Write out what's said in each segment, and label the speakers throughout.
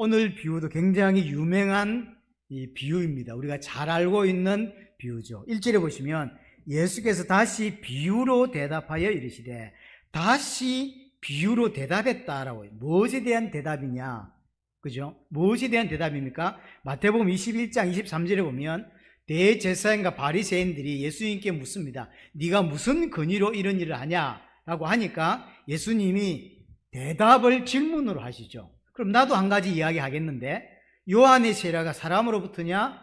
Speaker 1: 오늘 비유도 굉장히 유명한 이 비유입니다. 우리가 잘 알고 있는 비유죠. 1절에 보시면 예수께서 다시 비유로 대답하여 이르시되, 다시 비유로 대답했다라고 해요. 무엇에 대한 대답이냐? 그죠? 무엇에 대한 대답입니까? 마태복음 21장 23절에 보면 대제사장과 바리새인들이 예수님께 묻습니다. 네가 무슨 권위로 이런 일을 하냐? 라고 하니까 예수님이 대답을 질문으로 하시죠. 그럼 나도 한 가지 이야기 하겠는데, 요한의 세례가 사람으로부터냐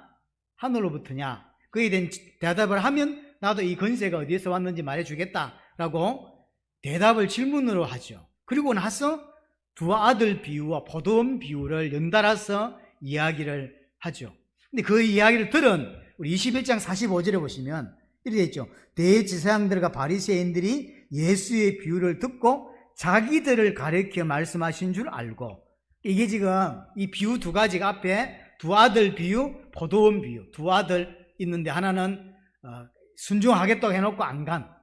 Speaker 1: 하늘로부터냐? 그에 대한 대답을 하면 나도 이 권세가 어디에서 왔는지 말해주겠다라고 대답을 질문으로 하죠. 그리고 나서 두 아들 비유와 포도원 비유를 연달아서 이야기를 하죠. 근데 그 이야기를 들은 우리 21장 45절에 보시면 이렇게 있죠. 대제사장들과 바리새인들이 예수의 비유를 듣고 자기들을 가리켜 말씀하신 줄 알고, 이게 지금 이 비유 두 가지가 앞에 두 아들 비유, 포도원 비유, 두 아들 있는데 하나는 순종하겠다고 해놓고 안 간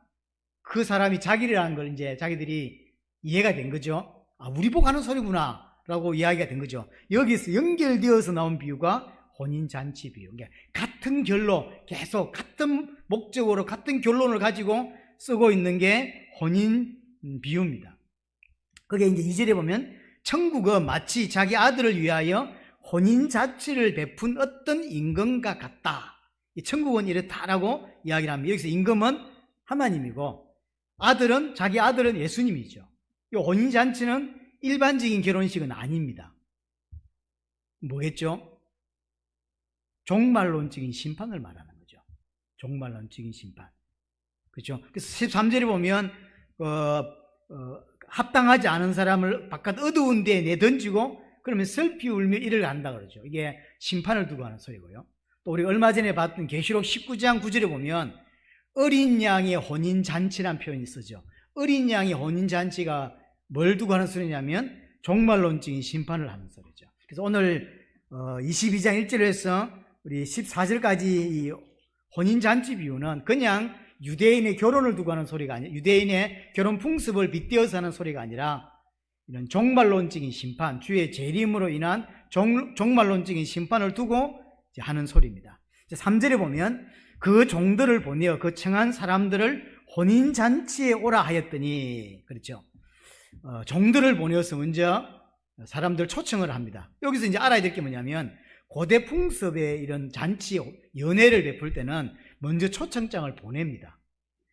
Speaker 1: 그 사람이 자기라는 걸 이제 자기들이 이해가 된 거죠. 아, 우리 보고 하는 소리구나 라고 이야기가 된 거죠. 여기서 연결되어서 나온 비유가 혼인잔치 비유. 그러니까 같은 결로 계속 같은 목적으로 같은 결론을 가지고 쓰고 있는 게 혼인 비유입니다. 그게 이제 2절에 보면 천국은 마치 자기 아들을 위하여 혼인잔치를 베푼 어떤 임금과 같다. 이 천국은 이렇다라고 이야기를 합니다. 여기서 임금은 하나님이고 자기 아들은 예수님이죠. 이 혼인잔치는 일반적인 결혼식은 아닙니다. 뭐겠죠? 종말론적인 심판을 말하는 거죠. 종말론적인 심판. 그렇죠? 그래서 13절에 보면 합당하지 않은 사람을 바깥 어두운 데에 내던지고 그러면 슬피 울며 이를 한다 그러죠. 이게 심판을 두고 하는 소리고요. 또 우리 얼마 전에 봤던 계시록 19장 9절에 보면 어린 양의 혼인잔치라는 표현이 쓰죠. 어린 양의 혼인잔치가 뭘 두고 하는 소리냐면 종말론적인 심판을 하는 소리죠. 그래서 오늘 22장 1절에서 우리 14절까지 이 혼인잔치 비유는 그냥 유대인의 결혼을 두고 하는 소리가 아니라, 유대인의 결혼 풍습을 빗대어서 하는 소리가 아니라 이런 종말론적인 심판, 주의 재림으로 인한 종말론적인 심판을 두고 하는 소리입니다. 3절에 보면 그 종들을 보내어 그 청한 사람들을 혼인잔치에 오라 하였더니, 그렇죠? 종들을 보내어서 먼저 사람들 초청을 합니다. 여기서 이제 알아야 될 게 뭐냐면 고대 풍습의 이런 잔치, 연회를 베풀 때는 먼저 초청장을 보냅니다.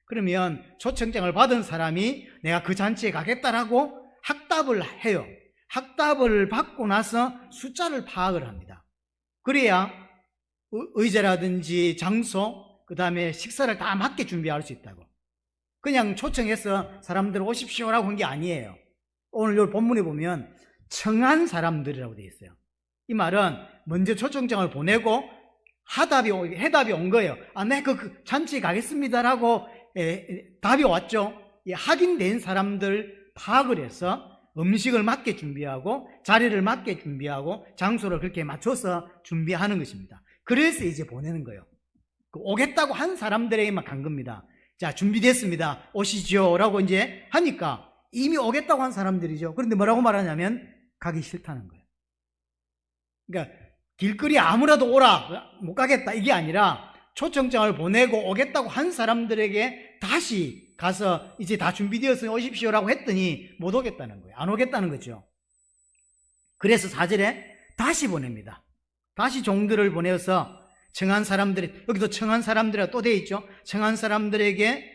Speaker 1: 그러면 초청장을 받은 사람이 내가 그 잔치에 가겠다라고 학답을 해요. 학답을 받고 나서 숫자를 파악을 합니다. 그래야 의자라든지 장소, 그 다음에 식사를 다 맞게 준비할 수 있다고. 그냥 초청해서 사람들 오십시오라고 한 게 아니에요. 오늘 이 본문에 보면 청한 사람들이라고 되어 있어요. 이 말은 먼저 초청장을 보내고 해답이 온 거예요. 아, 네, 그 잔치에 가겠습니다라고 답이 왔죠. 확인된 사람들 파악을 해서 음식을 맞게 준비하고 자리를 맞게 준비하고 장소를 그렇게 맞춰서 준비하는 것입니다. 그래서 이제 보내는 거예요. 오겠다고 한 사람들에게만 간 겁니다. 자, 준비됐습니다. 오시죠. 라고 이제 하니까 이미 오겠다고 한 사람들이죠. 그런데 뭐라고 말하냐면 가기 싫다는 거예요. 그러니까 길거리 아무라도 오라, 못 가겠다 이게 아니라 초청장을 보내고 오겠다고 한 사람들에게 다시 가서 이제 다 준비되어서 오십시오라고 했더니 못 오겠다는 거예요. 안 오겠다는 거죠. 그래서 4절에 다시 보냅니다. 다시 종들을 보내서 청한 사람들이, 여기도 청한 사람들이라 또 되어 있죠. 청한 사람들에게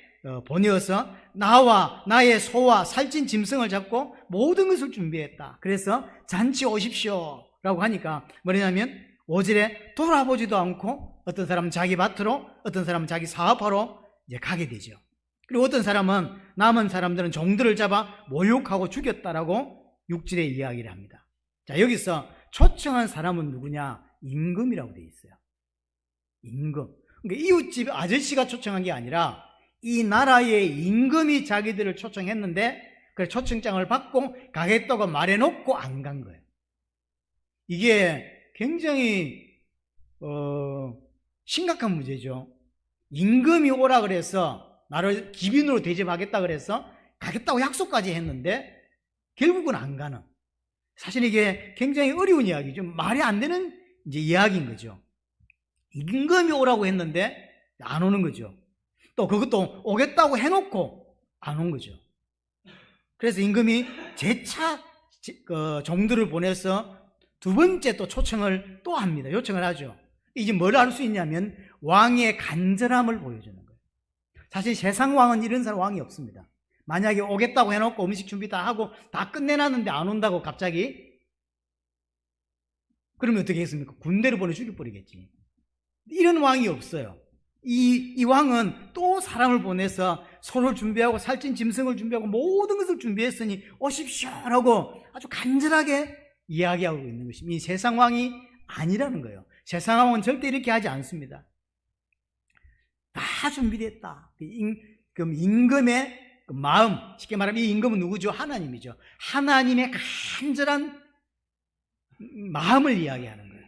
Speaker 1: 보내어서 나와 나의 소와 살찐 짐승을 잡고 모든 것을 준비했다. 그래서 잔치 오십시오 라고 하니까 뭐냐면 5절에 돌아보지도 않고 어떤 사람은 자기 밭으로, 어떤 사람은 자기 사업하러 이제 가게 되죠. 그리고 어떤 사람은, 남은 사람들은 종들을 잡아 모욕하고 죽였다라고 6절에 이야기를 합니다. 자, 여기서 초청한 사람은 누구냐? 임금이라고 되어 있어요. 임금. 그러니까 이웃집 아저씨가 초청한 게 아니라 이 나라의 임금이 자기들을 초청했는데 그 초청장을 받고 가겠다고 말해놓고 안 간 거예요. 이게 굉장히 심각한 문제죠. 임금이 오라 그래서 나를 기빈으로 대접하겠다 그래서 가겠다고 약속까지 했는데 결국은 안 가는. 사실 이게 굉장히 어려운 이야기죠. 말이 안 되는 이제 이야기인 거죠. 임금이 오라고 했는데 안 오는 거죠. 또 그것도 오겠다고 해놓고 안 온 거죠. 그래서 임금이 재차 종들을 보내서 두 번째 또 초청을 또 합니다. 요청을 하죠. 이제 뭘 알 수 있냐면 왕의 간절함을 보여주는 거예요. 사실 세상 왕은 이런 사람 왕이 없습니다. 만약에 오겠다고 해놓고 음식 준비 다 하고 다 끝내놨는데 안 온다고 갑자기, 그러면 어떻게 했습니까? 군대를 보내 죽여버리겠지. 이런 왕이 없어요. 이 왕은 또 사람을 보내서 소를 준비하고 살찐 짐승을 준비하고 모든 것을 준비했으니 오십시오라고 아주 간절하게 이야기하고 있는 것입니다. 이 세상 왕이 아니라는 거예요. 세상 왕은 절대 이렇게 하지 않습니다. 다 준비됐다. 그럼 임금의 그 마음, 쉽게 말하면 이 임금은 누구죠? 하나님이죠. 하나님의 간절한 마음을 이야기하는 거예요.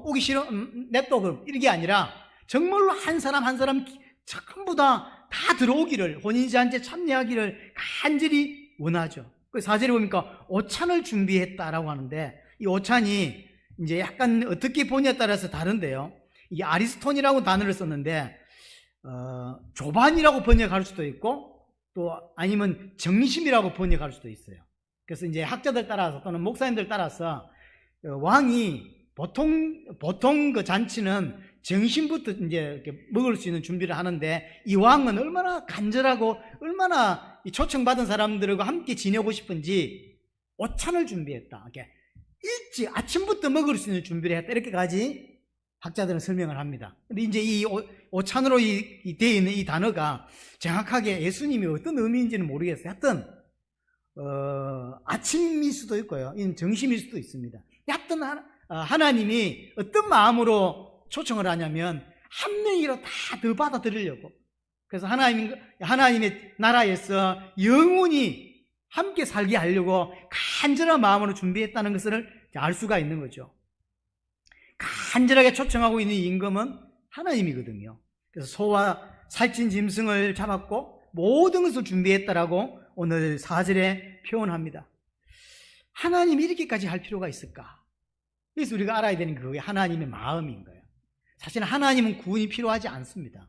Speaker 1: 오기 싫어? 냅둬. 그럼 이게 아니라 정말로 한 사람 한 사람 전부 다 들어오기를, 혼인잔치에 참여하기를 간절히 원하죠. 그 4절에 보니까 오찬을 준비했다라고 하는데, 이 오찬이 이제 약간 어떻게 보냐에 따라서 다른데요. 이게 아리스톤이라고 단어를 썼는데, 조반이라고 번역할 수도 있고, 또 아니면 정심이라고 번역할 수도 있어요. 그래서 이제 학자들 따라서 또는 목사님들 따라서 왕이 보통 그 잔치는 정심부터 이제 이렇게 먹을 수 있는 준비를 하는데, 이 왕은 얼마나 간절하고 얼마나 이 초청받은 사람들과 함께 지내고 싶은지 오찬을 준비했다. 이렇게 일찍 아침부터 먹을 수 있는 준비를 했다. 이렇게까지 학자들은 설명을 합니다. 근데 이제 이 오찬으로 되어 있는 이 단어가 정확하게 예수님이 어떤 의미인지는 모르겠어요. 하여튼 아침일 수도 있고요, 정심일 수도 있습니다. 하여튼 하나님이 어떤 마음으로 초청을 하냐면 한 명이라도 다 더 받아들이려고. 그래서 하나님의 나라에서 영원히 함께 살게 하려고 간절한 마음으로 준비했다는 것을 알 수가 있는 거죠. 간절하게 초청하고 있는 임금은 하나님이거든요. 그래서 소와 살찐 짐승을 잡았고 모든 것을 준비했다라고 오늘 4절에 표현합니다. 하나님이 이렇게까지 할 필요가 있을까? 그래서 우리가 알아야 되는 게 그게 하나님의 마음인 거예요. 사실 하나님은 구원이 필요하지 않습니다.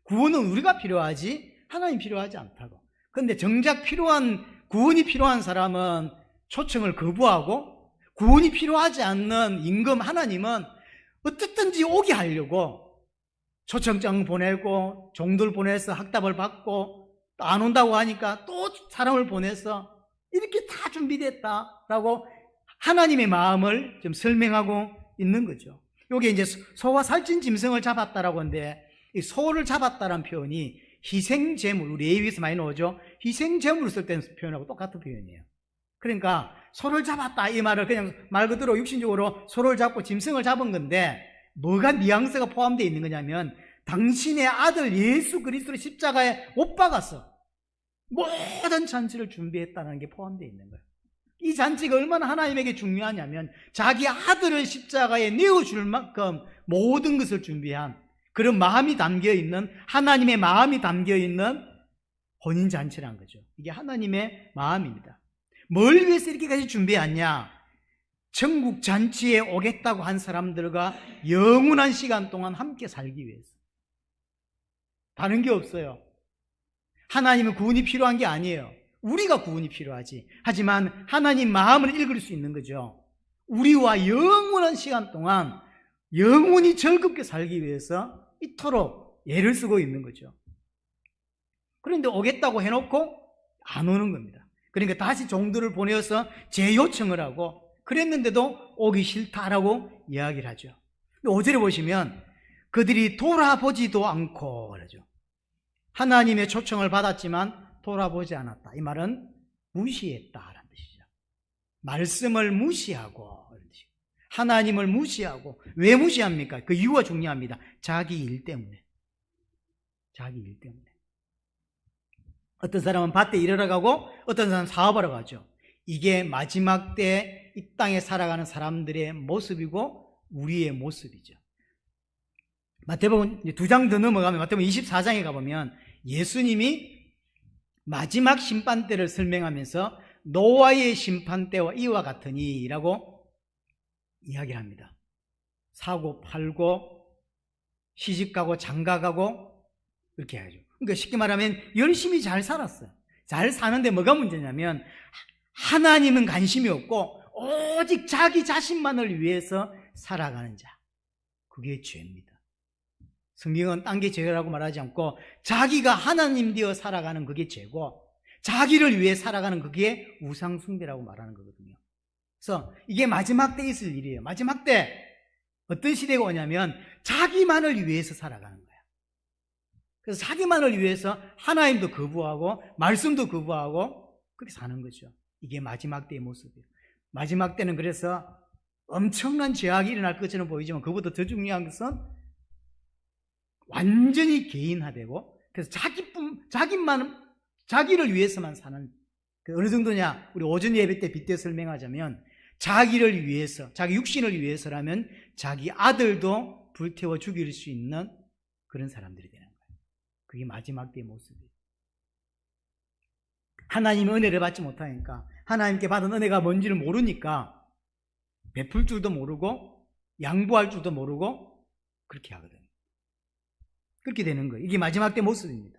Speaker 1: 구원은 우리가 필요하지 하나님이 필요하지 않다고. 그런데 정작 구원이 필요한 사람은 초청을 거부하고, 구원이 필요하지 않는 임금 하나님은 어떻든지 오게 하려고 초청장 보내고 종들 보내서 학답을 받고, 또 안 온다고 하니까 또 사람을 보내서 이렇게 다 준비됐다라고 하나님의 마음을 좀 설명하고 있는 거죠. 여기 이제 소와 살찐 짐승을 잡았다라고 하는데, 이 소를 잡았다라는 표현이 희생제물, 우리 레위기에서 많이 나오죠. 희생제물을 쓸 때는 표현하고 똑같은 표현이에요. 그러니까 소를 잡았다 이 말을 그냥 말 그대로 육신적으로 소를 잡고 짐승을 잡은 건데, 뭐가 뉘앙스가 포함되어 있는 거냐면 당신의 아들 예수 그리스도를 십자가에 못 박았어. 모든 잔치를 준비했다는 게 포함되어 있는 거예요. 이 잔치가 얼마나 하나님에게 중요하냐면 자기 아들을 십자가에 내어줄 만큼 모든 것을 준비한 그런 마음이 담겨있는, 하나님의 마음이 담겨있는 혼인잔치란 거죠. 이게 하나님의 마음입니다. 뭘 위해서 이렇게까지 준비했냐? 천국 잔치에 오겠다고 한 사람들과 영원한 시간 동안 함께 살기 위해서. 다른 게 없어요. 하나님은 구원이 필요한 게 아니에요. 우리가 구원이 필요하지. 하지만 하나님 마음을 읽을 수 있는 거죠. 우리와 영원한 시간 동안 영원히 즐겁게 살기 위해서 이토록 애를 쓰고 있는 거죠. 그런데 오겠다고 해놓고 안 오는 겁니다. 그러니까 다시 종들을 보내서 재요청을 하고, 그랬는데도 오기 싫다라고 이야기를 하죠. 5절에 보시면 그들이 돌아보지도 않고 그러죠. 하나님의 초청을 받았지만 돌아보지 않았다. 이 말은 무시했다라는 뜻이죠. 말씀을 무시하고, 하나님을 무시하고. 왜 무시합니까? 그 이유가 중요합니다. 자기 일 때문에. 자기 일 때문에. 어떤 사람은 밭에 일하러 가고 어떤 사람은 사업하러 가죠. 이게 마지막 때 이 땅에 살아가는 사람들의 모습이고 우리의 모습이죠. 마태복음 2장 더 넘어가면 마태복음 24장에 가보면 예수님이 마지막 심판 때를 설명하면서 노아의 심판 때와 이와 같으니 라고 이야기를 합니다. 사고 팔고 시집가고 장가가고 이렇게 해야죠. 그러니까 쉽게 말하면 열심히 잘 살았어요. 잘 사는데 뭐가 문제냐면 하나님은 관심이 없고 오직 자기 자신만을 위해서 살아가는 자, 그게 죄입니다. 성경은 딴 게 죄라고 말하지 않고 자기가 하나님 되어 살아가는 그게 죄고, 자기를 위해 살아가는 그게 우상숭배라고 말하는 거거든요. 그래서 이게 마지막 때 있을 일이에요. 마지막 때 어떤 시대가 오냐면 자기만을 위해서 살아가는 거예요. 그래서 자기만을 위해서 하나님도 거부하고 말씀도 거부하고 그렇게 사는 거죠. 이게 마지막 때의 모습이에요. 마지막 때는 그래서 엄청난 죄악이 일어날 것처럼 보이지만 그보다 더 중요한 것은 완전히 개인화되고, 그래서 자기를 위해서만 사는, 어느 정도냐, 우리 오전 예배 때 빗대 설명하자면 자기를 위해서, 자기 육신을 위해서라면 자기 아들도 불태워 죽일 수 있는 그런 사람들이 되는 거예요. 그게 마지막 때의 모습이에요. 하나님의 은혜를 받지 못하니까, 하나님께 받은 은혜가 뭔지를 모르니까 베풀 줄도 모르고 양보할 줄도 모르고 그렇게 하거든요. 그렇게 되는 거예요. 이게 마지막 때 모습입니다.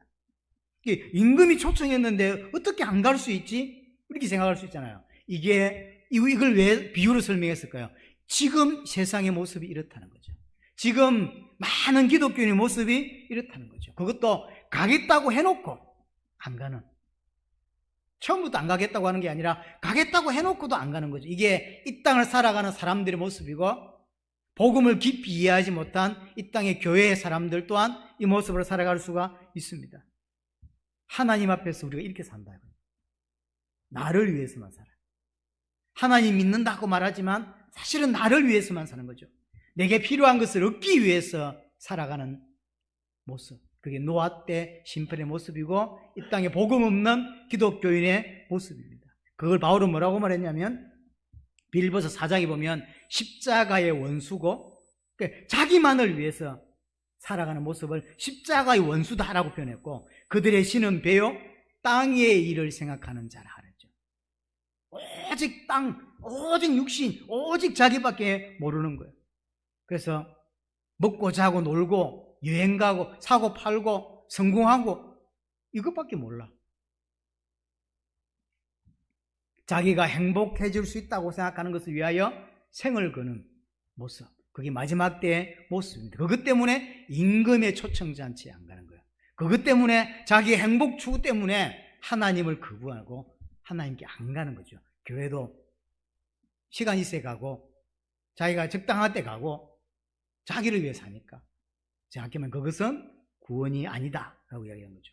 Speaker 1: 이게 임금이 초청했는데 어떻게 안 갈 수 있지? 이렇게 생각할 수 있잖아요. 이걸 왜 비유로 설명했을까요? 지금 세상의 모습이 이렇다는 거죠. 지금 많은 기독교인의 모습이 이렇다는 거죠. 그것도 가겠다고 해놓고 안 가는, 처음부터 안 가겠다고 하는 게 아니라 가겠다고 해놓고도 안 가는 거죠. 이게 이 땅을 살아가는 사람들의 모습이고, 복음을 깊이 이해하지 못한 이 땅의 교회의 사람들 또한 이 모습으로 살아갈 수가 있습니다. 하나님 앞에서 우리가 이렇게 산다. 나를 위해서만 살아. 하나님 믿는다고 말하지만 사실은 나를 위해서만 사는 거죠. 내게 필요한 것을 얻기 위해서 살아가는 모습. 그게 노아 때 심판의 모습이고 이 땅에 복음 없는 기독교인의 모습입니다. 그걸 바울은 뭐라고 말했냐면 빌립보서 4장에 보면 십자가의 원수고, 그러니까 자기만을 위해서 살아가는 모습을 십자가의 원수다라고 표현했고, 그들의 신은 배요 땅의 일을 생각하는 자라 하랬죠. 오직 땅, 오직 육신, 오직 자기밖에 모르는 거예요. 그래서 먹고 자고 놀고 여행 가고 사고 팔고 성공하고 이것밖에 몰라. 자기가 행복해질 수 있다고 생각하는 것을 위하여 생을 거는 모습, 그게 마지막 때의 모습입니다. 그것 때문에 임금의 초청잔치에 안 가는 거예요. 그것 때문에 자기의 행복 추구 때문에 하나님을 거부하고 하나님께 안 가는 거죠. 교회도 시간 있어야 가고 자기가 적당할 때 가고 자기를 위해 사니까, 생각하면 그것은 구원이 아니다 라고 이야기하는 거죠.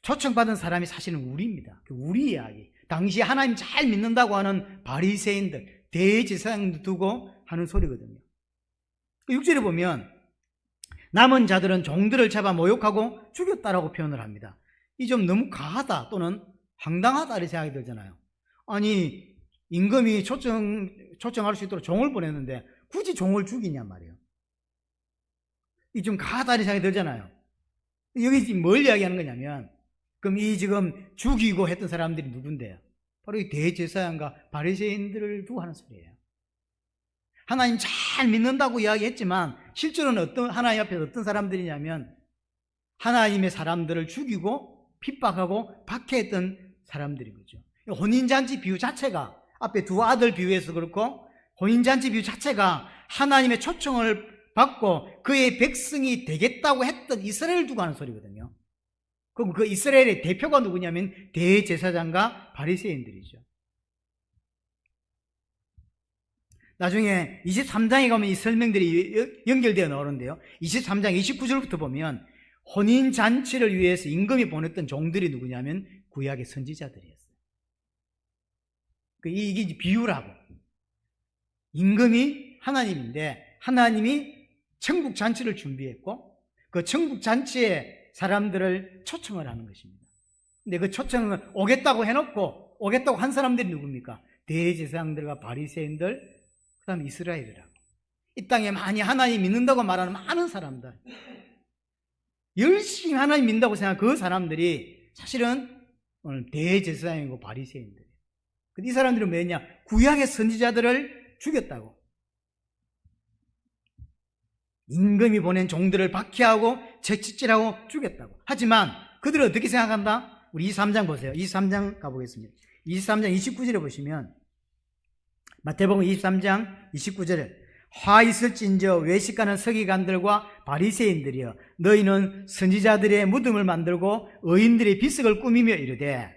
Speaker 1: 초청받은 사람이 사실은 우리입니다. 우리 이야기. 당시 하나님 잘 믿는다고 하는 바리새인들, 대제사장들 두고 하는 소리거든요. 6절에 보면 남은 자들은 종들을 잡아 모욕하고 죽였다라고 표현을 합니다. 이 좀 너무 과하다 또는 황당하다 이런 생각이 들잖아요. 아니 임금이 초청할 수 있도록 종을 보냈는데 굳이 종을 죽이냔 말이에요. 이 좀 과하다 이런 생각이 들잖아요. 여기 지금 뭘 이야기하는 거냐면, 그럼 이 지금 죽이고 했던 사람들이 누군데요? 바로 이 대제사장과 바리새인들을 두고 하는 소리예요. 하나님 잘 믿는다고 이야기했지만 실제로는 하나님 앞에서 어떤 사람들이냐면 하나님의 사람들을 죽이고 핍박하고 박해했던 사람들인 거죠. 혼인잔치 비유 자체가, 앞에 두 아들 비유해서 그렇고 혼인잔치 비유 자체가 하나님의 초청을 받고 그의 백성이 되겠다고 했던 이스라엘을 두고 하는 소리거든요. 그럼 그 이스라엘의 대표가 누구냐면 대제사장과 바리새인들이죠. 나중에 23장에 가면 이 설명들이 연결되어 나오는데요. 23장 29절부터 보면 혼인잔치를 위해서 임금이 보냈던 종들이 누구냐면 구약의 선지자들이었어요. 이게 이제 비유라고. 임금이 하나님인데 하나님이 천국 잔치를 준비했고 그 천국 잔치에 사람들을 초청을 하는 것입니다. 근데 그 초청을 오겠다고 해놓고 오겠다고 한 사람들이 누굽니까? 대제사장들과 바리새인들, 그 다음에 이스라엘이라고. 이 땅에 많이 하나님 믿는다고 말하는 많은 사람들, 열심히 하나님 믿는다고 생각한 그 사람들이 사실은 오늘 대제사장이고 바리새인들이에요. 근데 이 사람들은 뭐였냐? 구약의 선지자들을 죽였다고. 임금이 보낸 종들을 박해하고 채찍질하고 죽였다고. 하지만 그들은 어떻게 생각한다? 우리 23장 보세요. 23장 가보겠습니다. 23장 29절에 보시면 마태복음 23장 29절에 화 있을진저 외식하는 서기관들과 바리새인들이여 너희는 선지자들의 무덤을 만들고 의인들의 비석을 꾸미며 이르되,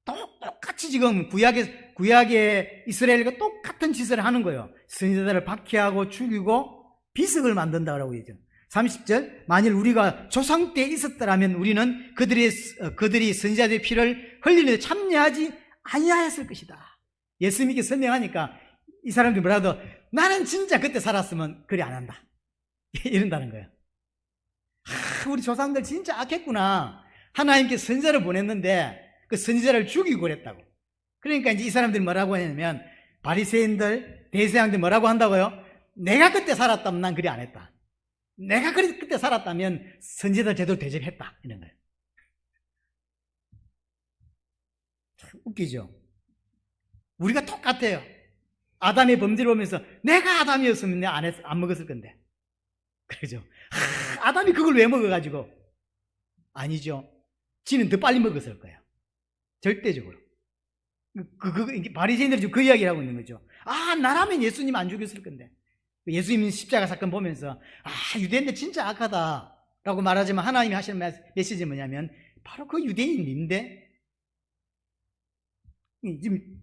Speaker 1: 똑같이 지금 구약의 이스라엘과 똑같은 짓을 하는 거예요. 선지자들을 박해하고 죽이고 비석을 만든다고 얘기죠. 30절 만일 우리가 조상 때 있었더라면 우리는 그들이 선지자들의 피를 흘리는데 참여하지 아니하였을 것이다. 예수 믿게 설명하니까 이 사람들이 뭐라도 나는 진짜 그때 살았으면 그리 안 한다 이런다는 거예요. 우리 조상들 진짜 악했구나. 하나님께 선지자를 보냈는데 그 선지자를 죽이고 그랬다고. 그러니까 이제 이 사람들이 뭐라고 하냐면 바리새인들, 대제사장들 뭐라고 한다고요? 내가 그때 살았다면 난 그리 안 했다. 내가 그때 살았다면 선지자들 제대로 대접했다 이런 거예요. 참 웃기죠. 우리가 똑같아요. 아담의 범죄를 보면서 내가 아담이었으면 내가 안 먹었을 건데. 그러죠. 아담이 그걸 왜 먹어가지고? 아니죠. 지는 더 빨리 먹었을 거예요. 절대적으로. 바리새인들이 지금 그 이야기를 하고 있는 거죠. 나라면 예수님 안 죽였을 건데. 예수님 십자가 사건 보면서 유대인들 진짜 악하다 라고 말하지만 하나님이 하시는 메시지는 뭐냐면 바로 그 유대인인데,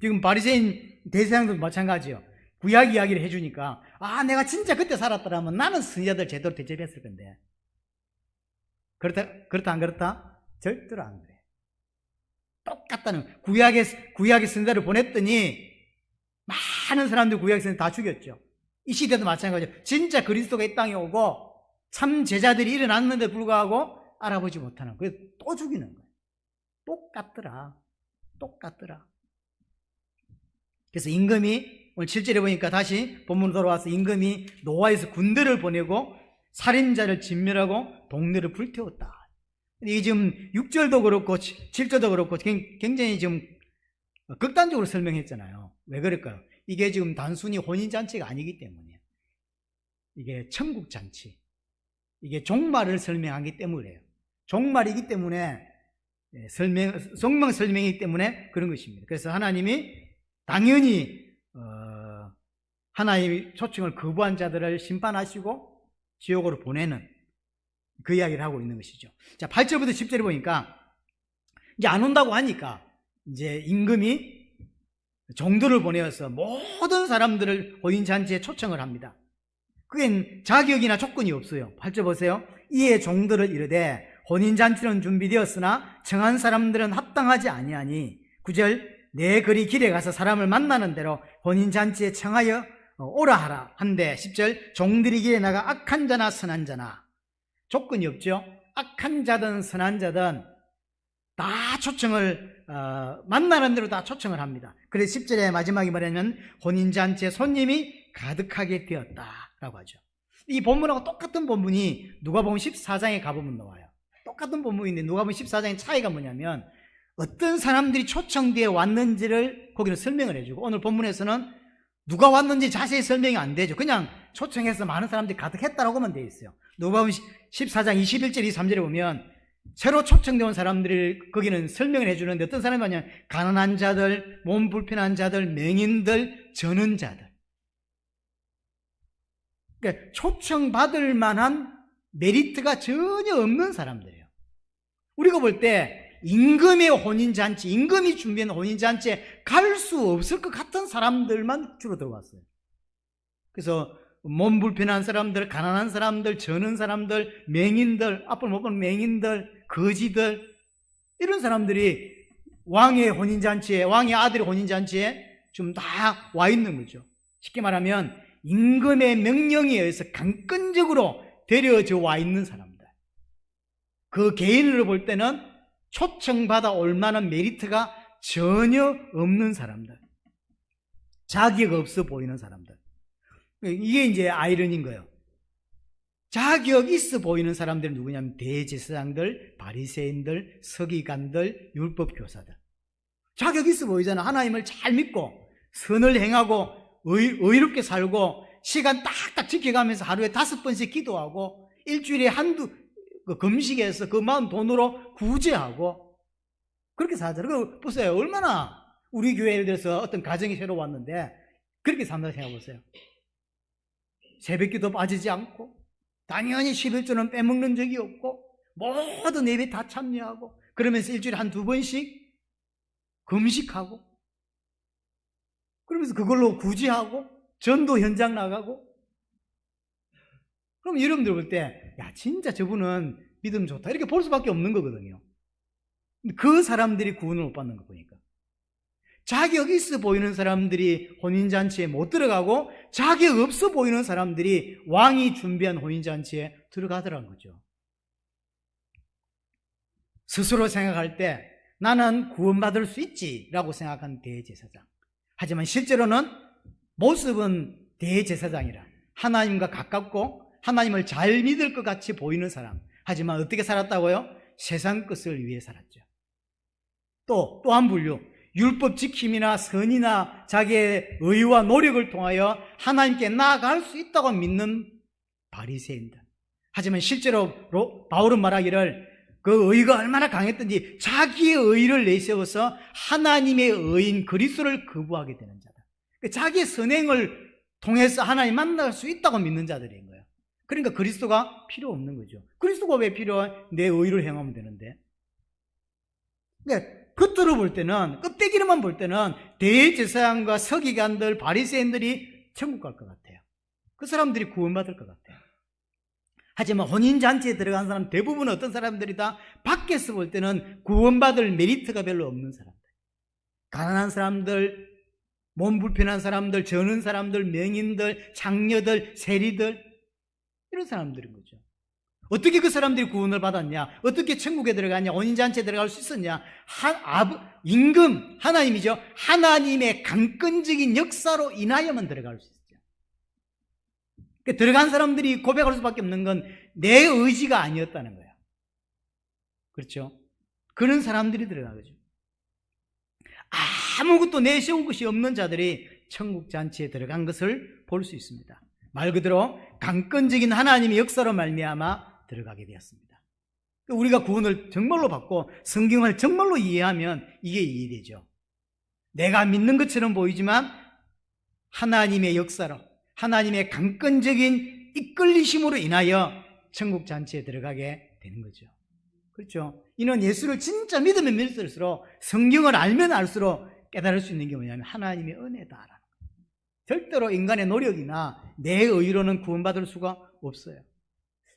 Speaker 1: 지금 바리새인 대제사장도 마찬가지예요. 구약 이야기를 해주니까 내가 진짜 그때 살았더라면 나는 선지자들 제대로 대접했을 건데. 그렇다 안 그렇다? 절대로 안 그래. 똑같다는 구약의 선지자를 보냈더니 많은 사람들 구약의 선지자 다 죽였죠. 이 시대도 마찬가지예요. 진짜 그리스도가 이 땅에 오고 참 제자들이 일어났는데 불구하고 알아보지 못하는 거예요. 또 죽이는 거예요. 똑같더라. 그래서 임금이 오늘 7절에 보니까 다시 본문으로 돌아와서 임금이 노아에서 군대를 보내고 살인자를 진멸하고 동네를 불태웠다. 이게 지금 6절도 그렇고 7절도 그렇고 굉장히 좀 극단적으로 설명했잖아요. 왜 그럴까요? 이게 지금 단순히 혼인잔치가 아니기 때문이에요. 이게 천국잔치, 이게 종말을 설명하기 때문이에요. 종말이기 때문에 성명 설명이기 때문에 그런 것입니다. 그래서 하나님이 당연히 하나님의 초청을 거부한 자들을 심판하시고 지옥으로 보내는 그 이야기를 하고 있는 것이죠. 자, 8절부터 10절에 보니까 이제 안 온다고 하니까 이제 임금이 종들을 보내어서 모든 사람들을 혼인잔치에 초청을 합니다. 그게 자격이나 조건이 없어요. 8절 보세요. 이에 종들을 이르되 혼인잔치는 준비되었으나 청한 사람들은 합당하지 아니하니 9절 내 거리 길에 가서 사람을 만나는 대로 혼인잔치에 청하여 오라 하라 한데 10절 종들이 길에 나가 악한 자나 선한 자나, 조건이 없죠. 악한 자든 선한 자든 다 초청을 만나는 대로 다 초청을 합니다. 그래서 10절에 마지막에 말하면 혼인잔치에 손님이 가득하게 되었다라고 하죠. 이 본문하고 똑같은 본문이 누가복음 14장에 가보면 나와요. 똑같은 본문인데 누가복음 14장의 차이가 뭐냐면 어떤 사람들이 초청되어 왔는지를 거기는 설명을 해주고, 오늘 본문에서는 누가 왔는지 자세히 설명이 안 되죠. 그냥 초청해서 많은 사람들이 가득했다라고만 되어 있어요. 누가복음 14장 21절 23절에 보면 새로 초청되어 온 사람들을 거기는 설명을 해주는데 어떤 사람이 뭐냐면 가난한 자들, 몸 불편한 자들, 맹인들, 전원자들. 그러니까 초청받을 만한 메리트가 전혀 없는 사람들이에요. 우리가 볼 때 임금의 혼인잔치, 임금이 준비한 혼인잔치에 갈 수 없을 것 같은 사람들만 주로 들어왔어요. 그래서 몸 불편한 사람들, 가난한 사람들, 저는 사람들, 맹인들, 앞을 못 보는 맹인들, 거지들, 이런 사람들이 왕의 혼인잔치에, 왕의 아들의 혼인잔치에 좀 다 와 있는 거죠. 쉽게 말하면 임금의 명령에 의해서 강권적으로 데려져 와 있는 사람들. 그 개인으로 볼 때는 초청받아 올 만한 메리트가 전혀 없는 사람들, 자격 없어 보이는 사람들. 이게 이제 아이러니인 거예요. 자격 있어 보이는 사람들은 누구냐면 대제사장들, 바리새인들, 서기관들, 율법교사들. 자격 있어 보이잖아. 하나님을 잘 믿고 선을 행하고 의롭게 살고 시간 딱딱 지켜가면서 하루에 5번씩 기도하고 일주일에 한두 금식해서 그 마음 돈으로 구제하고 그렇게 살잖아요. 그거 보세요. 얼마나 우리 교회 예를 들어서 어떤 가정이 새로 왔는데 그렇게 산다고 생각해보세요. 새벽기도 빠지지 않고 당연히 11조는 빼먹는 적이 없고 모든 예배 다 참여하고 그러면서 일주일에 한두 번씩 금식하고 그러면서 그걸로 구제하고 전도 현장 나가고 그럼 여러분들 볼 때 야 진짜 저분은 믿음 좋다 이렇게 볼 수밖에 없는 거거든요. 그 사람들이 구원을 못 받는 거 보니까 자격 있어 보이는 사람들이 혼인잔치에 못 들어가고 자격 없어 보이는 사람들이 왕이 준비한 혼인잔치에 들어가더라는 거죠. 스스로 생각할 때 나는 구원받을 수 있지 라고 생각한 대제사장. 하지만 실제로는 모습은 대제사장이라 하나님과 가깝고 하나님을 잘 믿을 것 같이 보이는 사람. 하지만 어떻게 살았다고요? 세상 것을 위해 살았죠. 또 한 분류. 율법 지킴이나 선이나 자기의 의와 노력을 통하여 하나님께 나아갈 수 있다고 믿는 바리새인들. 하지만 실제로 바울은 말하기를 그 의가 얼마나 강했든지 자기의 의를 내세워서 하나님의 의인 그리스도를 거부하게 되는 자다. 자기의 선행을 통해서 하나님 만날 수 있다고 믿는 자들인 거예요. 그러니까 그리스도가 필요 없는 거죠. 그리스도가 왜 필요해? 내 의를 행하면 되는데. 겉으로 볼 때는, 껍데기로만 볼 때는 대제사장과 서기관들, 바리새인들이 천국 갈 것 같아요. 그 사람들이 구원받을 것 같아요. 하지만 혼인잔치에 들어간 사람 대부분 어떤 사람들이다? 밖에서 볼 때는 구원받을 메리트가 별로 없는 사람들. 가난한 사람들, 몸 불편한 사람들, 저는 사람들, 명인들, 장녀들, 세리들 이런 사람들인 거죠. 어떻게 그 사람들이 구원을 받았냐? 어떻게 천국에 들어갔냐? 혼인잔치에 들어갈 수 있었냐? 임금, 하나님이죠. 하나님의 강권적인 역사로 인하여만 들어갈 수 있었죠. 그러니까 들어간 사람들이 고백할 수밖에 없는 건 내 의지가 아니었다는 거예요. 그렇죠? 그런 사람들이 들어간 거죠. 아무것도 내세운 것이 없는 자들이 천국 잔치에 들어간 것을 볼 수 있습니다. 말 그대로 강권적인 하나님의 역사로 말미암아 들어가게 되었습니다. 우리가 구원을 정말로 받고 성경을 정말로 이해하면 이게 이해되죠. 내가 믿는 것처럼 보이지만 하나님의 역사로 하나님의 강권적인 이끌리심으로 인하여 천국 잔치에 들어가게 되는 거죠. 그렇죠? 이는 예수를 진짜 믿으면 믿을수록 성경을 알면 알수록 깨달을 수 있는 게 뭐냐면 하나님의 은혜다라는 거예요. 절대로 인간의 노력이나 내 의로는 구원받을 수가 없어요.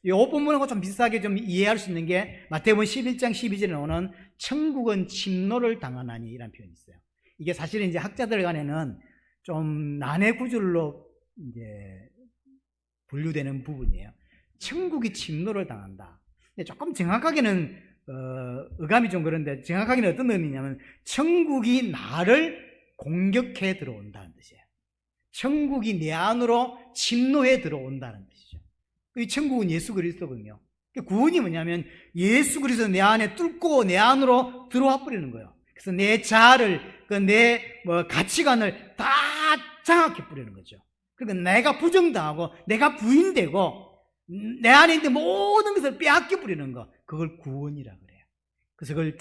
Speaker 1: 이 본문하고 좀 비슷하게 좀 이해할 수 있는 게 마태복음 11장 12절에 나오는 천국은 침노를 당하나니 이라는 표현이 있어요. 이게 사실은 이제 학자들 간에는 좀 난해 구절로 이제 분류되는 부분이에요. 천국이 침노를 당한다. 근데 조금 정확하게는 어감이 좀 그런데 정확하게는 어떤 의미냐면 천국이 나를 공격해 들어온다는 뜻이에요. 천국이 내 안으로 침노해 들어온다는 뜻이죠. 이 천국은 예수 그리스도거든요. 구원이 뭐냐면 예수 그리스도 내 안에 뚫고 내 안으로 들어와 버리는 거예요. 그래서 내 자아를 내 가치관을 다 장악해 버리는 거죠. 그러니까 내가 부정당하고 내가 부인되고 내 안에 있는 모든 것을 빼앗겨 버리는 거, 그걸 구원이라 그래요. 그래서 그걸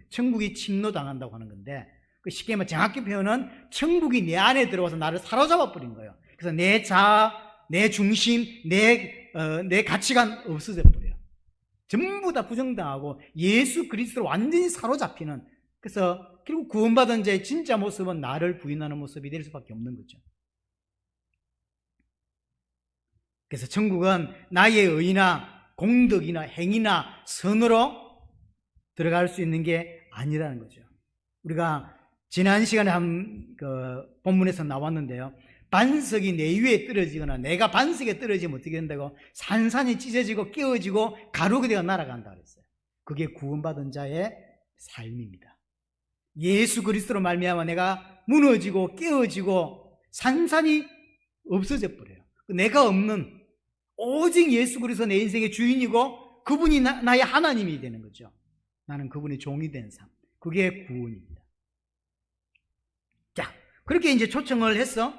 Speaker 1: 천국이 침노당한다고 하는 건데, 쉽게 말하면 정확히 표현은 천국이 내 안에 들어와서 나를 사로잡아 버린 거예요. 그래서 내 자아, 내 중심, 내 가치관 없어져 버려요. 전부 다 부정당하고 예수 그리스도로 완전히 사로잡히는, 그래서 결국 구원받은 자의 진짜 모습은 나를 부인하는 모습이 될 수밖에 없는 거죠. 그래서 천국은 나의 의나 공덕이나 행위나 선으로 들어갈 수 있는 게 아니라는 거죠. 우리가 지난 시간에 본문에서 나왔는데요. 반석이 내 위에 떨어지거나 내가 반석에 떨어지면 어떻게 된다고? 산산이 찢어지고 깨어지고 가루가 되어 날아간다 그랬어요. 그게 구원받은 자의 삶입니다. 예수 그리스도로 말미암아 내가 무너지고 깨어지고 산산이 없어져 버려요. 내가 없는 오직 예수 그리스도 내 인생의 주인이고 그분이 나의 하나님이 되는 거죠. 나는 그분의 종이 된 삶. 그게 구원입니다. 그렇게 이제 초청을 해서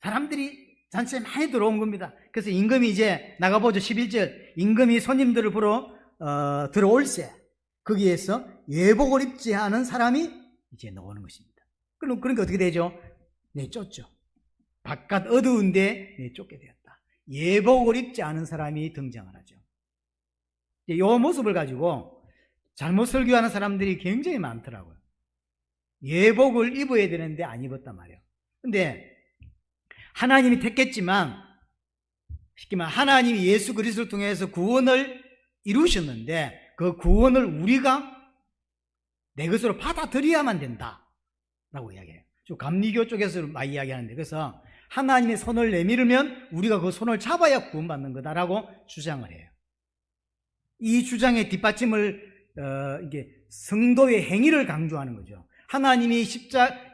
Speaker 1: 사람들이 잔치에 많이 들어온 겁니다. 그래서 임금이 이제 나가보죠. 11절 임금이 손님들을 보러 들어올세 거기에서 예복을 입지 않은 사람이 이제 나오는 것입니다. 그러니까 어떻게 되죠? 내쫓죠. 바깥 어두운데 내쫓게 되었다. 예복을 입지 않은 사람이 등장을 하죠. 이 모습을 가지고 잘못 설교하는 사람들이 굉장히 많더라고요. 예복을 입어야 되는데 안 입었단 말이에요. 근데 하나님이 택했지만 쉽게 말하면 하나님이 예수 그리스도를 통해서 구원을 이루셨는데 그 구원을 우리가 내 것으로 받아들여야만 된다라고 이야기해요. 감리교 쪽에서 많이 이야기하는데 그래서 하나님의 손을 내밀으면 우리가 그 손을 잡아야 구원받는 거다라고 주장을 해요. 이 주장의 뒷받침을 이게 성도의 행위를 강조하는 거죠. 하나님이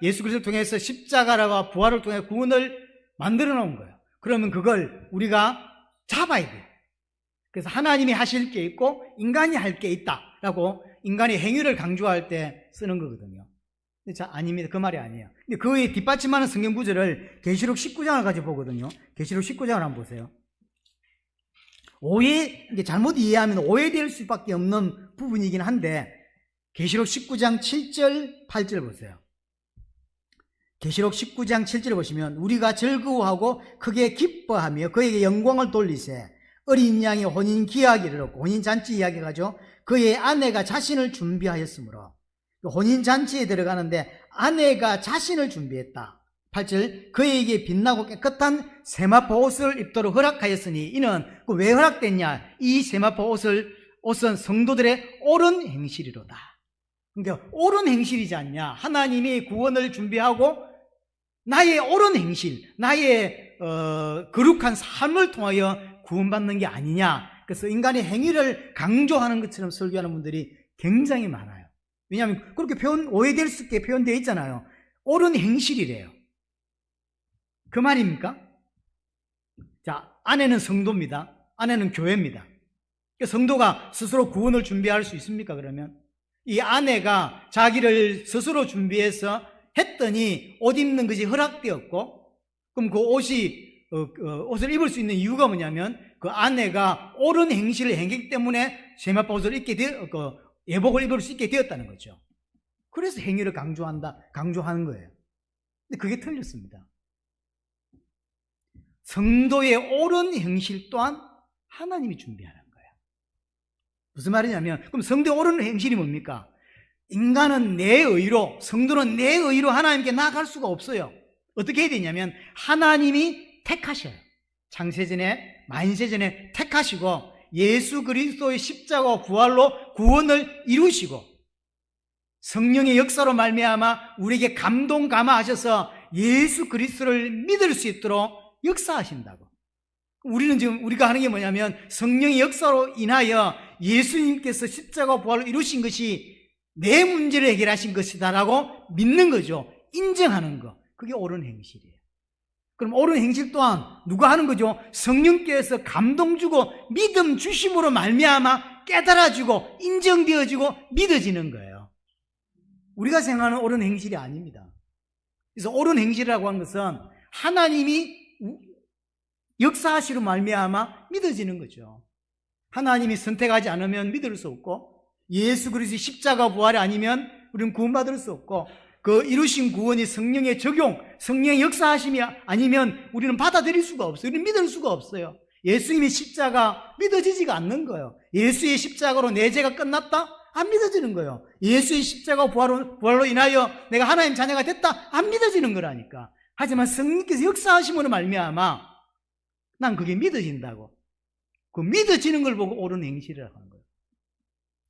Speaker 1: 예수 그리스도를 통해서 십자가와 부활을 통해 구원을 만들어 놓은 거예요. 그러면 그걸 우리가 잡아야 돼요. 그래서 하나님이 하실 게 있고 인간이 할 게 있다라고 인간의 행위를 강조할 때 쓰는 거거든요. 자, 아닙니다. 그 말이 아니에요. 근데 그에 뒷받침하는 성경 구절을 계시록 19장을 가지고 보거든요. 계시록 19장을 한번 보세요. 이게 잘못 이해하면 오해될 수밖에 없는 부분이긴 한데 계시록 19장 7절 8절 보세요. 계시록 19장 7절을 보시면 우리가 즐거워하고 크게 기뻐하며 그에게 영광을 돌리세 어린 양의 혼인 기약이 이르렀고 혼인 잔치 이야기가 죠. 그의 아내가 자신을 준비하였으므로 혼인 잔치에 들어가는데 아내가 자신을 준비했다. 8절 그에게 빛나고 깨끗한 세마포 옷을 입도록 허락하였으니 이는 왜 허락됐냐? 이 세마포 옷은 성도들의 옳은 행실이로다. 그러니까 옳은 행실이지 않냐? 하나님이 구원을 준비하고 나의 옳은 행실, 나의 거룩한 삶을 통하여 구원받는 게 아니냐? 그래서 인간의 행위를 강조하는 것처럼 설교하는 분들이 굉장히 많아요. 왜냐하면 그렇게 오해될 수 있게 표현되어 있잖아요. 옳은 행실이래요. 그 말입니까? 자, 아내는 성도입니다. 아내는 교회입니다. 성도가 스스로 구원을 준비할 수 있습니까? 그러면 이 아내가 자기를 스스로 준비해서 했더니 옷 입는 것이 허락되었고, 그럼 그 옷을 입을 수 있는 이유가 뭐냐면 그 아내가 옳은 행실을 행했기 때문에 세마포 옷을 예복을 입을 수 있게 되었다는 거죠. 그래서 행위를 강조하는 거예요. 근데 그게 틀렸습니다. 성도의 옳은 행실 또한 하나님이 준비하는 거예요. 무슨 말이냐면 그럼 성도의 옳은 행실이 뭡니까? 인간은 내 의로, 성도는 내 의로 하나님께 나아갈 수가 없어요. 어떻게 해야 되냐면 하나님이 택하셔요. 창세전에 만세전에 택하시고 예수 그리스도의 십자가와 부활로 구원을 이루시고 성령의 역사로 말미암아 우리에게 감동 감화하셔서 예수 그리스도를 믿을 수 있도록 역사하신다고. 우리가 하는 게 뭐냐면 성령의 역사로 인하여 예수님께서 십자가와 부활을 이루신 것이 내 문제를 해결하신 것이다라고 믿는 거죠. 인정하는 거. 그게 옳은 행실이에요. 그럼 옳은 행실 또한 누가 하는 거죠? 성령께서 감동 주고 믿음 주심으로 말미암아 깨달아지고 인정되어지고 믿어지는 거예요. 우리가 생각하는 옳은 행실이 아닙니다. 그래서 옳은 행실이라고 하는 것은 하나님이 역사하시로 말미암아 믿어지는 거죠. 하나님이 선택하지 않으면 믿을 수 없고 예수 그리스도의 십자가 부활이 아니면 우리는 구원받을 수 없고 그 이루신 구원이 성령의 적용, 성령의 역사하심이 아니면 우리는 받아들일 수가 없어요. 우리는 믿을 수가 없어요. 예수님의 십자가 믿어지지가 않는 거예요. 예수의 십자가로 내 죄가 끝났다? 안 믿어지는 거예요. 예수의 십자가 부활로 인하여 내가 하나님 자녀가 됐다? 안 믿어지는 거라니까. 하지만 성령께서 역사하심으로 말미암아 난 그게 믿어진다고. 그 믿어지는 걸 보고 옳은 행실이라고 하는 거예요.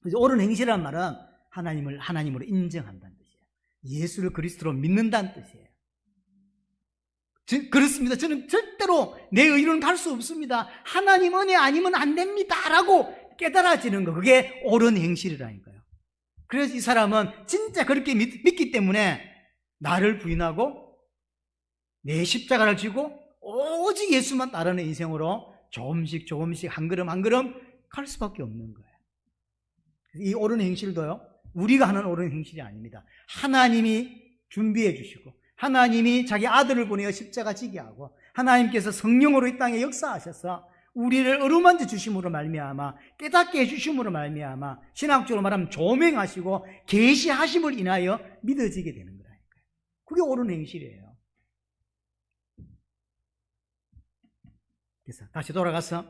Speaker 1: 그래서 옳은 행실이란 말은 하나님으로 인정한다는 뜻이에요. 예수를 그리스도로 믿는다는 뜻이에요. 그렇습니다. 저는 절대로 내 의로는 갈 수 없습니다. 하나님 은혜 아니면 안 됩니다. 라고 깨달아지는 거. 그게 옳은 행실이라니까요. 그래서 이 사람은 진짜 그렇게 믿기 때문에 나를 부인하고 내 십자가를 지고 오직 예수만 따르는 인생으로 조금씩 한 걸음 한 걸음 갈 수밖에 없는 거예요. 이 옳은 행실도요, 우리가 하는 옳은 행실이 아닙니다. 하나님이 준비해 주시고, 하나님이 자기 아들을 보내어 십자가 지게 하고, 하나님께서 성령으로 이 땅에 역사하셔서 우리를 어루만져 주심으로 말미암아, 깨닫게 해주심으로 말미암아, 신학적으로 말하면 조명하시고 계시하심을 인하여 믿어지게 되는 거라니까요. 그게 옳은 행실이에요. 그래서 다시 돌아가서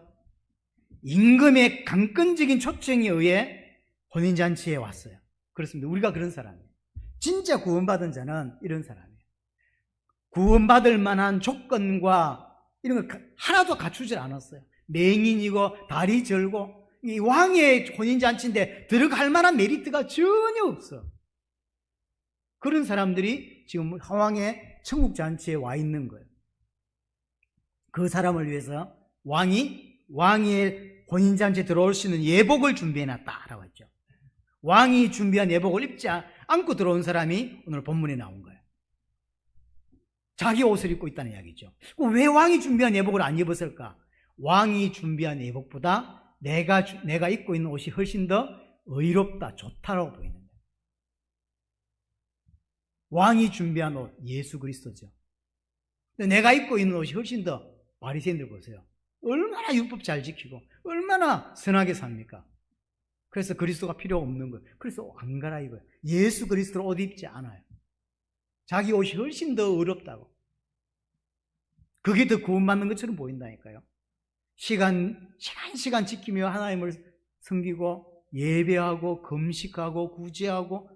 Speaker 1: 임금의 강권적인 초청에 의해 혼인잔치에 왔어요. 그렇습니다. 우리가 그런 사람이에요. 진짜 구원받은 자는 이런 사람이에요. 구원받을 만한 조건과 이런 거 하나도 갖추질 않았어요. 맹인이고 다리 절고, 이 왕의 혼인잔치인데 들어갈 만한 메리트가 전혀 없어. 그런 사람들이 지금 왕의 천국잔치에 와 있는 거예요. 그 사람을 위해서 왕의 혼인잔치에 들어올 수 있는 예복을 준비해놨다라고 했죠. 왕이 준비한 예복을 입지 않고 들어온 사람이 오늘 본문에 나온 거예요. 자기 옷을 입고 있다는 이야기죠. 왜 왕이 준비한 예복을 안 입었을까? 왕이 준비한 예복보다 내가 입고 있는 옷이 훨씬 더 의롭다, 좋다라고 보이는 거예요. 왕이 준비한 옷, 예수 그리스도죠. 근데 내가 입고 있는 옷이 훨씬 더, 바리새인들 보세요. 얼마나 율법 잘 지키고 얼마나 선하게 삽니까? 그래서 그리스도가 필요 없는 거예요. 그래서 안 갈아입어요. 예수 그리스도로 옷 입지 않아요. 자기 옷이 훨씬 더 의롭다고. 그게 더 구원받는 것처럼 보인다니까요. 시간 지키며 하나님을 섬기고 예배하고 금식하고 구제하고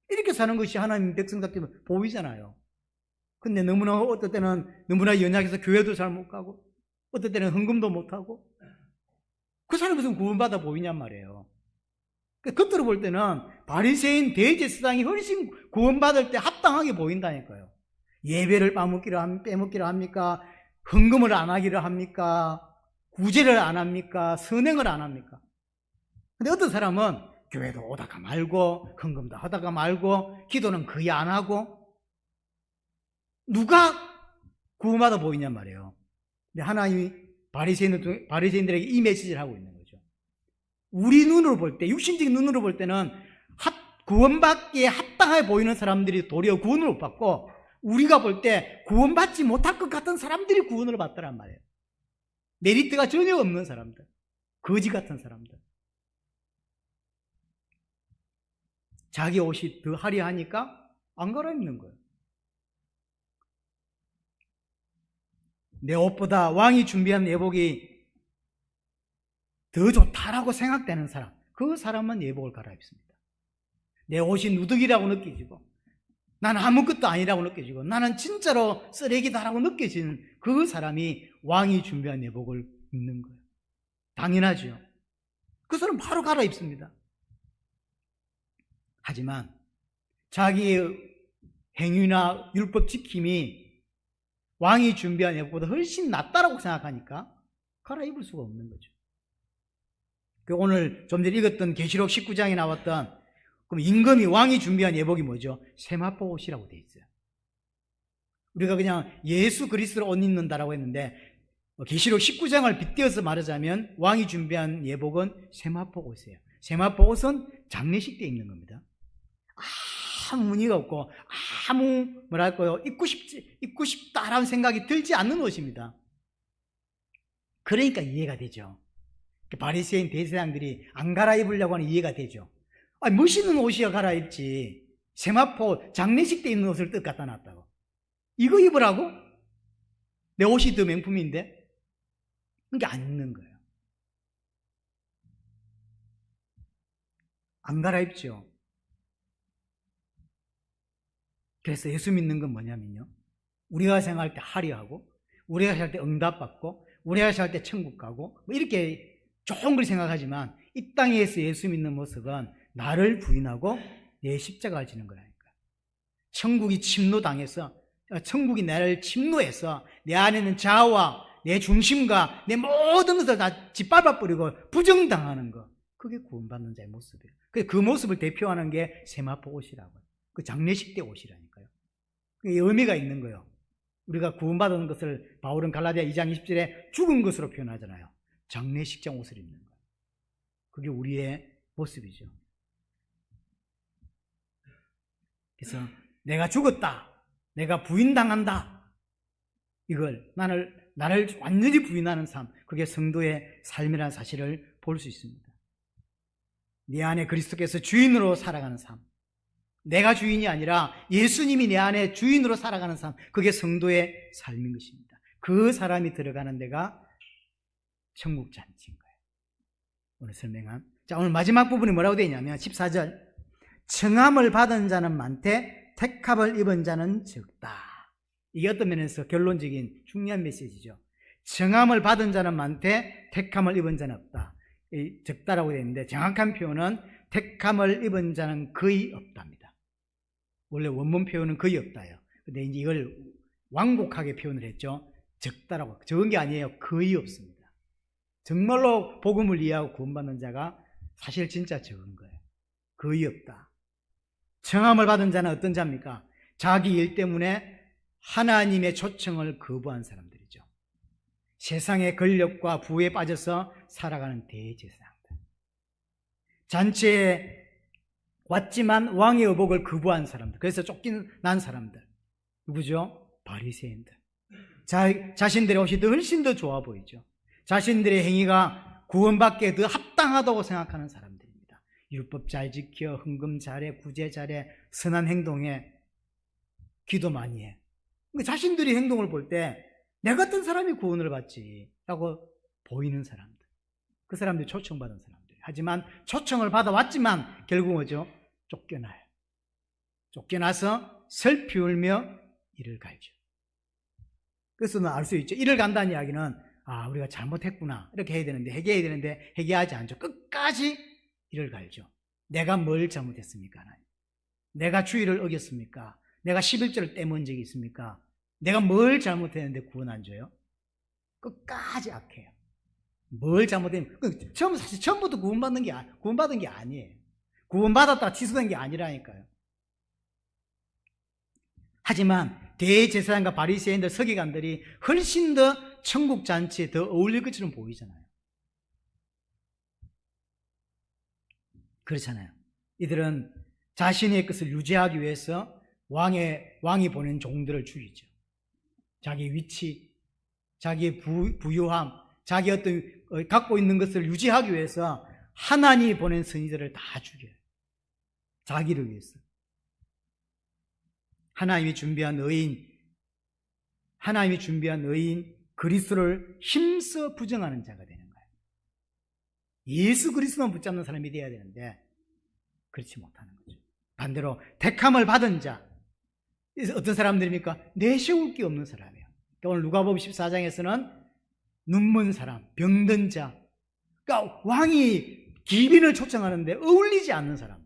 Speaker 1: 이렇게 사는 것이 하나님 백성답게 보이잖아요. 근데 어떤 때는 너무나 연약해서 교회도 잘 못 가고, 어떤 때는 헌금도 못 하고, 그 사람이 무슨 구원받아 보이냔 말이에요. 겉으로 볼 때는 바리새인 대제사장이 훨씬 구원받을 때 합당하게 보인다니까요. 예배를 빼먹기를 합니까? 헌금을 안 하기를 합니까? 구제를 안 합니까? 선행을 안 합니까? 근데 어떤 사람은 교회도 오다가 말고, 헌금도 하다가 말고, 기도는 거의 안 하고, 누가 구원받아 보이냔 말이에요. 근데 하나님이 바리새인들에게 이 메시지를 하고 있는 거죠. 우리 눈으로 볼 때, 육신적인 눈으로 볼 때는 구원받기에 합당해 보이는 사람들이 도리어 구원을 못 받고, 우리가 볼 때 구원받지 못할 것 같은 사람들이 구원을 받더란 말이에요. 메리트가 전혀 없는 사람들, 거지 같은 사람들. 자기 옷이 더 화려하니까 안 갈아입는 거예요. 내 옷보다 왕이 준비한 예복이 더 좋다라고 생각되는 사람, 그 사람만 예복을 갈아입습니다. 내 옷이 누더기라고 느껴지고, 나는 아무것도 아니라고 느껴지고, 나는 진짜로 쓰레기다라고 느껴지는 그 사람이 왕이 준비한 예복을 입는 거예요. 당연하죠. 그 사람 바로 갈아입습니다. 하지만 자기의 행위나 율법 지킴이 왕이 준비한 예복보다 훨씬 낫다라고 생각하니까 갈아입을 수가 없는 거죠. 오늘 좀 전에 읽었던 계시록 19장에 나왔던, 그럼 임금이 왕이 준비한 예복이 뭐죠? 세마포 옷이라고 되어 있어요. 우리가 그냥 예수 그리스도로 옷 입는다라고 했는데, 계시록 19장을 빗대어서 말하자면 왕이 준비한 예복은 세마포 옷이에요. 세마포 옷은 장례식 때 입는 겁니다. 아무 무늬가 없고 아무 뭐랄까요, 입고 싶다라는 생각이 들지 않는 옷입니다. 그러니까 이해가 되죠. 바리새인 대제사장들이 안 갈아입으려고 하는 이해가 되죠. 멋있는 옷이야 갈아입지, 세마포 장례식 때 입는 옷을 뜻 갖다 놨다고 이거 입으라고? 내 옷이 더 명품인데? 그게 안 입는 거예요. 안 갈아입죠. 그래서 예수 믿는 건 뭐냐면요, 우리가 생각할 때 화려하고, 우리가 생각할 때 응답받고, 우리가 생각할 때 천국 가고, 뭐 이렇게 좋은 걸 생각하지만, 이 땅에서 예수 믿는 모습은 나를 부인하고 내 십자가를 지는 거라니까. 천국이 침노당해서, 천국이 나를 침노해서 내 안에는 자아와 내 중심과 내 모든 것을 다 짓밟아버리고 부정당하는 거, 그게 구원받는 자의 모습이에요. 그 모습을 대표하는 게 세마포 옷이라고요. 그 장례식 때 옷이라니까요. 그게 의미가 있는 거예요. 우리가 구원받은 것을 바울은 갈라디아 2장 20절에 죽은 것으로 표현하잖아요. 장례식장 옷을 입는 거예요. 그게 우리의 모습이죠. 그래서 내가 죽었다, 내가 부인당한다, 이걸 나를 완전히 부인하는 삶, 그게 성도의 삶이라는 사실을 볼 수 있습니다. 내 안에 그리스도께서 주인으로 살아가는 삶, 내가 주인이 아니라 예수님이 내 안에 주인으로 살아가는 삶, 그게 성도의 삶인 것입니다. 그 사람이 들어가는 데가 천국 잔치인 거예요. 오늘 설명한. 자, 오늘 마지막 부분이 뭐라고 되어 있냐면 14절, 청함을 받은 자는 많되 택함을 입은 자는 적다. 이게 어떤 면에서 결론적인 중요한 메시지죠. 청함을 받은 자는 많되 택함을 입은 자는 없다. 적다라고 되어 있는데 정확한 표현은 택함을 입은 자는 거의 없답니다. 원래 원문 표현은 거의 없다요. 근데 이제 이걸 완곡하게 표현을 했죠. 적다라고. 적은 게 아니에요. 거의 없습니다. 정말로 복음을 이해하고 구원받는 자가 사실 진짜 적은 거예요. 거의 없다. 청함을 받은 자는 어떤 자입니까? 자기 일 때문에 하나님의 초청을 거부한 사람들이죠. 세상의 권력과 부에 빠져서 살아가는 대제사장들. 잔치에 왔지만 왕의 의복을 거부한 사람들. 그래서 쫓겨난 사람들. 누구죠? 바리새인들. 자신들의 옷이 훨씬 더 좋아 보이죠. 자신들의 행위가 구원받기에 더 합당하다고 생각하는 사람들입니다. 율법 잘 지켜, 헌금 잘해, 구제 잘해, 선한 행동해, 기도 많이 해. 자신들이 행동을 볼 때 내 같은 사람이 구원을 받지 라고 보이는 사람들, 그 사람들이 초청받은 사람들. 하지만 초청을 받아왔지만 결국 뭐죠? 쫓겨나요. 쫓겨나서 슬피 울며 이를 갈죠. 그래서 알 수 있죠. 이를 간다는 이야기는 우리가 잘못했구나 이렇게 해야 되는데, 회개해야 되는데 회개하지 않죠. 끝까지 이를 갈죠. 내가 뭘 잘못했습니까? 하나님? 내가 주의를 어겼습니까? 내가 11절을 떼문 적이 있습니까? 내가 뭘 잘못했는데 구원 안 줘요? 끝까지 악해요. 뭘 잘못했는데, 사실 처음부터 구원받은 게 아니에요. 구원받았다가 취소된 게 아니라니까요. 하지만 대제사장과 바리새인들, 서기관들이 훨씬 더 천국 잔치에 더 어울릴 것처럼 보이잖아요. 그렇잖아요. 이들은 자신의 것을 유지하기 위해서 왕이 보낸 종들을 죽이죠. 자기 위치, 자기의 부유함, 자기 어떤 갖고 있는 것을 유지하기 위해서 하나님이 보낸 선지자를 다 죽여요. 자기를 위해서. 하나님이 준비한 의인 그리스도를 힘써 부정하는 자가 되는 거예요. 예수 그리스도만 붙잡는 사람이 되어야 되는데 그렇지 못하는 거죠. 반대로 택함을 받은 자, 어떤 사람들입니까? 내세울 게 없는 사람이에요. 오늘 누가복음 14장에서는 눈먼 사람, 병든 자, 그러니까 왕이 기빈을 초청하는데 어울리지 않는 사람들.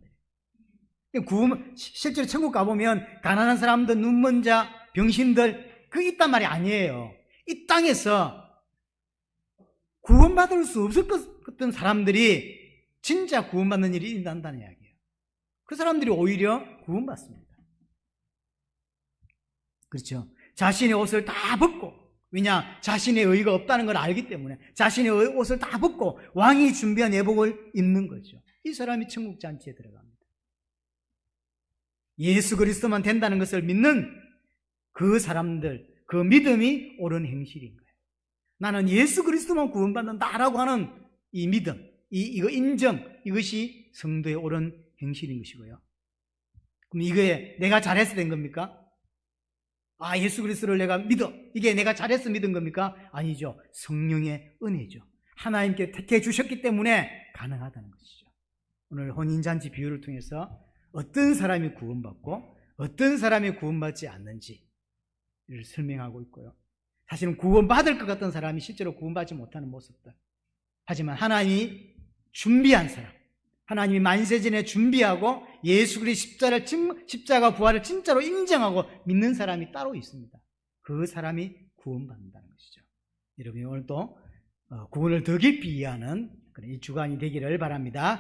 Speaker 1: 실제로 천국 가보면 가난한 사람들, 눈먼 자, 병신들 그 있단 말이 아니에요. 이 땅에서 구원받을 수 없었던 사람들이 진짜 구원받는 일이 일어난다는 이야기예요. 그 사람들이 오히려 구원받습니다. 그렇죠. 자신의 옷을 다 벗고, 왜냐? 자신의 의의가 없다는 걸 알기 때문에 자신의 옷을 다 벗고 왕이 준비한 예복을 입는 거죠. 이 사람이 천국 잔치에 들어갑니다. 예수 그리스도만 된다는 것을 믿는 그 사람들, 그 믿음이 옳은 행실인 거예요. 나는 예수 그리스도만 구원받는다라고 하는 이 믿음, 이거 인정, 이것이 성도의 옳은 행실인 것이고요. 그럼 이거에 내가 잘해서 된 겁니까? 예수 그리스도를 내가 믿어. 이게 내가 잘해서 믿은 겁니까? 아니죠. 성령의 은혜죠. 하나님께 택해 주셨기 때문에 가능하다는 것이죠. 오늘 혼인잔치 비유를 통해서 어떤 사람이 구원받고 어떤 사람이 구원받지 않는지를 설명하고 있고요. 사실은 구원받을 것 같던 사람이 실제로 구원받지 못하는 모습들. 하지만 하나님이 준비한 사람, 하나님이 만세전에 준비하고 예수 그리스도의 십자가 부활을 진짜로 인정하고 믿는 사람이 따로 있습니다. 그 사람이 구원받는다는 것이죠. 여러분이 오늘 또 구원을 더 깊이 이해하는 그런 이 주간이 되기를 바랍니다.